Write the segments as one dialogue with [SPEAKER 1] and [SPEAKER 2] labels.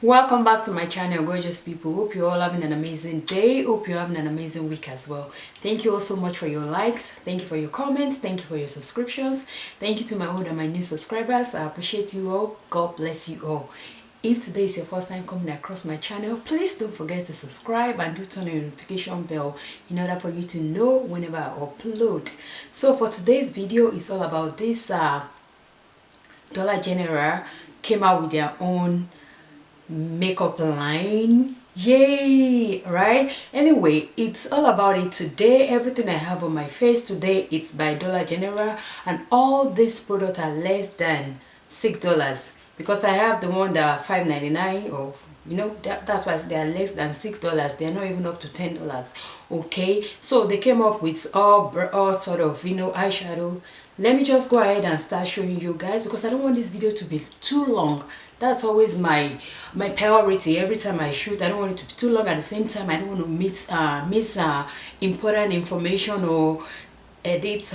[SPEAKER 1] Welcome back to my channel, gorgeous people. Hope you're all having an amazing day. Hope you're having an amazing week as well. Thank you all so much for your likes. Thank you for your comments. Thank you for your subscriptions. Thank you to my old and my new subscribers. I appreciate you all. God bless you all. If today is your first time coming across my channel, please don't forget to subscribe and do turn on your notification bell in order for you to know whenever I upload. So for today's video, it's all about this Dollar General came out with their own makeup line. Yay, right? Anyway, it's all about it today. Everything I have on my face today, it's by Dollar General, and all these products are less than $6 because I have the one that are $5.99, or that's why they are less than $6. They're not even up to $10. Okay, so they came up with all sort of eyeshadow. Let me just go ahead and start showing you guys because I don't want this video to be too long. That's always my priority every time I shoot. I don't want it to be too long. At the same time, I don't want to miss important information or edit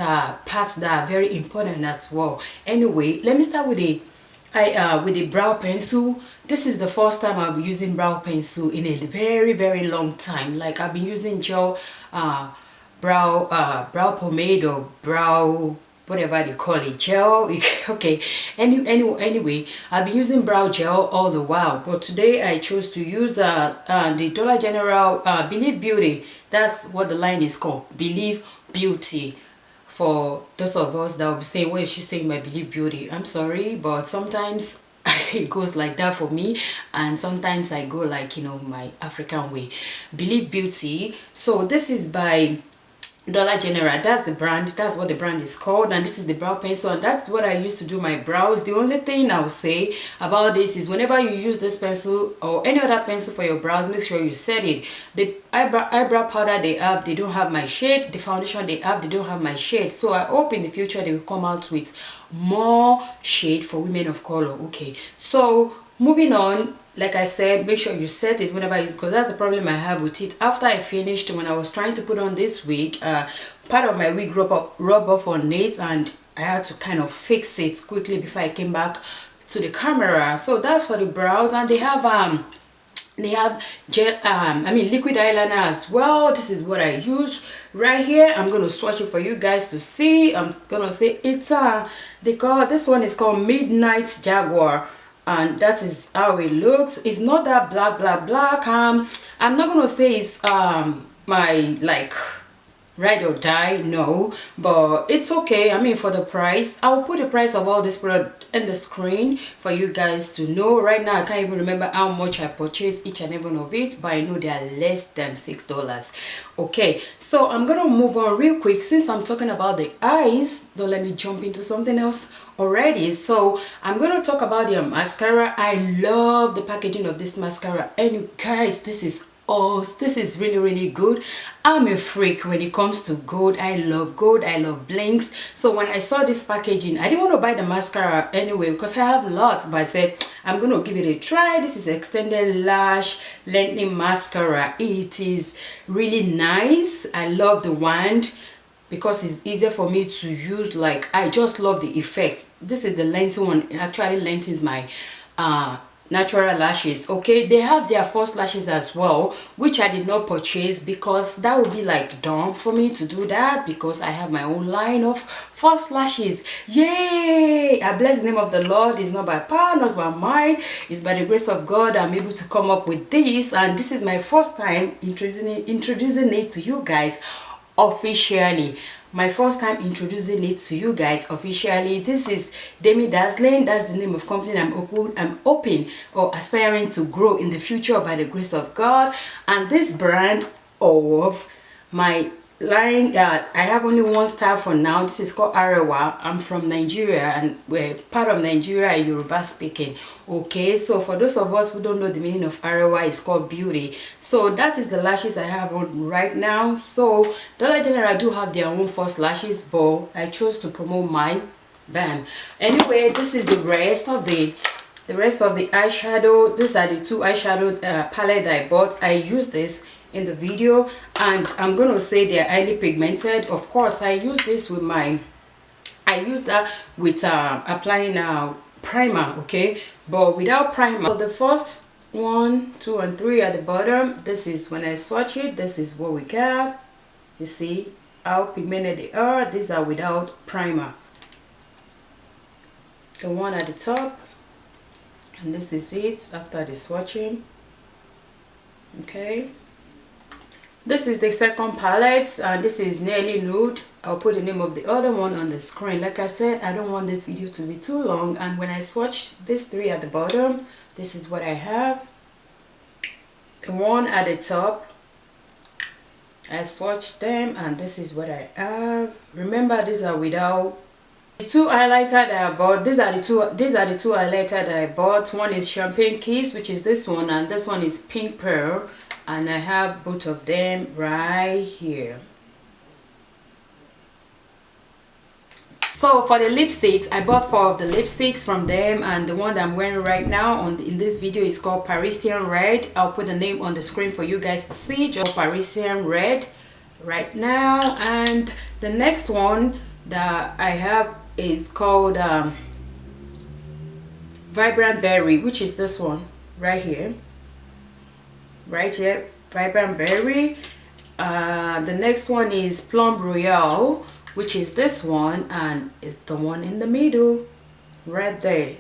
[SPEAKER 1] parts that are very important as well. Anyway, let me start with the brow pencil. This is the first time I'll be using brow pencil in a very long time. Like, I've been using gel brow pomade or brow whatever they call it, gel. Okay, anyway, I've been using brow gel all the while, but today I chose to use the Dollar General Believe Beauty. That's what the line is called, Believe Beauty. For those of us that will be saying, what is she saying by Believe Beauty? I'm sorry, but sometimes it goes like that for me, and sometimes I go like, my African way. Believe Beauty. So this is by Dollar General. That's the brand. That's what the brand is called, and this is the brow pencil, and that's what I used to do my brows. The only thing I will say about this is whenever you use this pencil or any other pencil for your brows, make sure you set it. The eyebrow powder they don't have my shade. The foundation they don't have my shade. So I hope in the future they will come out with more shade for women of color. Okay, so moving on, like I said, make sure you set it whenever because that's the problem I have with it. After I finished, when I was trying to put on this wig, part of my wig rub off on it, and I had to kind of fix it quickly before I came back to the camera. So that's for the brows, and they have gel liquid eyeliner as well. This is what I use right here. I'm going to swatch it for you guys to see. I'm gonna say it's this one is called Midnight Jaguar, and that is how it looks. It's not that black. I'm not gonna say it's my like ride or die, no, but it's okay. I mean, for the price, I'll put the price of all this product in the screen for you guys to know. Right now I can't even remember how much I purchased each and every one of it, but I know they are less than $6. Okay, so I'm gonna move on real quick. Since I'm talking about the eyes, don't let me jump into something else already. So I'm going to talk about the mascara. I love the packaging of this mascara, and you guys, this is really good. I'm a freak when it comes to gold. I love gold. I love blinks. So when I saw this packaging, I didn't want to buy the mascara anyway because I have lots, but I said I'm going to give it a try. This is extended lash lengthening mascara. It is really nice. I love the wand because it's easier for me to use. Like, I just love the effect. This is the lengthen one. It actually lengthens my natural lashes. Okay, they have their false lashes as well, which I did not purchase because that would be like dumb for me to do that because I have my own line of false lashes. Yay! I bless the name of the Lord. It's not by power, not by might. It's by the grace of God I'm able to come up with this, and this is my first time introducing it to you guys officially. My first time introducing it to you guys officially. This is Demi Dazzling. That's the name of company I'm open or aspiring to grow in the future by the grace of God. And this brand of my line, I have only one style for now. This is called Arewa. I'm from Nigeria, and we're part of Nigeria, Yoruba speaking. Okay, so for those of us who don't know the meaning of Arewa, it's called beauty. So that is the lashes I have on right now. So Dollar General do have their own false lashes, but I chose to promote mine. Bam. Anyway, this is the rest of the eyeshadow. These are the two eyeshadow palette I bought. I used this in the video, and I'm gonna say they're highly pigmented. Of course, I use this with applying primer, okay, but without primer. So the first 1, 2, and 3 at the bottom. This is when I swatch it, this is what we got. You see how pigmented they are. These are without primer. The one at the top, and this is it after the swatching. Okay, this is the second palette, and this is nearly nude. I'll put the name of the other one on the screen. Like I said, I don't want this video to be too long, and when I swatch these 3 at the bottom, this is what I have. The one at the top, I swatched them, and this is what I have. Remember, these are without. The 2 highlighter that I bought, these are the two highlighter that I bought. One is Champagne Kiss, which is this one, and this one is Pink Pearl, and I have both of them right here. So for the lipsticks, I bought 4 of the lipsticks from them, and the one that I'm wearing right now in this video is called Parisian Red. I'll put the name on the screen for you guys to see. Just Parisian Red right now. And the next one that I have is called Vibrant Berry, which is this one right here. Vibrant Berry. The next one is Plum Royale, which is this one, and it's the one in the middle right there.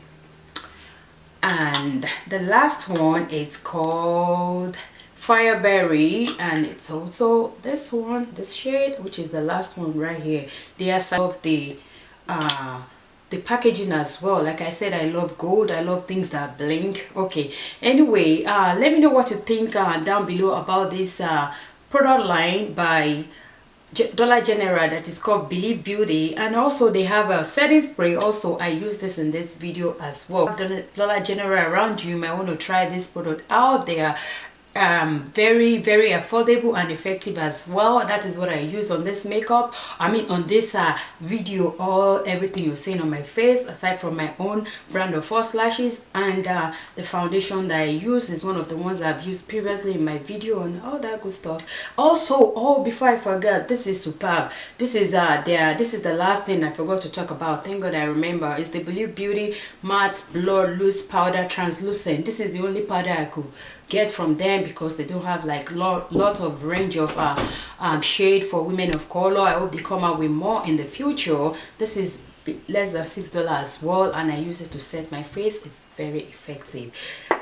[SPEAKER 1] And the last one is called Fireberry, and it's also this one, this shade, which is the last one right here. They are some of the packaging as well. Like I said, I love gold. I love things that blink. Okay, anyway, let me know what you think down below about this product line by Dollar General that is called Believe Beauty. And also they have a setting spray. Also, I use this in this video as well. Dollar General around you might want to try this product out. They are very affordable and effective as well. That is what I use on this makeup, on this video. Everything you're seeing on my face, aside from my own brand of false lashes, and the foundation that I use is one of the ones I've used previously in my video and all that good stuff. Also, before I forget, this is superb. This is the last thing I forgot to talk about. Thank God I remember. It's the Believe Beauty Matte Blood Loose Powder Translucent. This is the only powder I could get from them because they don't have like lot of range of shade for women of color. I hope they come out with more in the future. This is less than $6 as well, and I use it to set my face. It's very effective.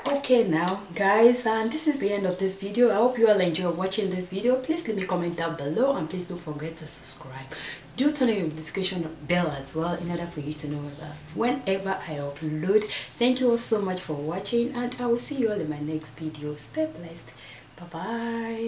[SPEAKER 1] Okay now guys, and this is the end of this video. I hope you all enjoy watching this video. Please leave me a comment down below, and please don't forget to subscribe. Do turn on your notification bell as well in order for you to know that whenever I upload. Thank you all so much for watching, and I will see you all in my next video. Stay blessed. Bye bye.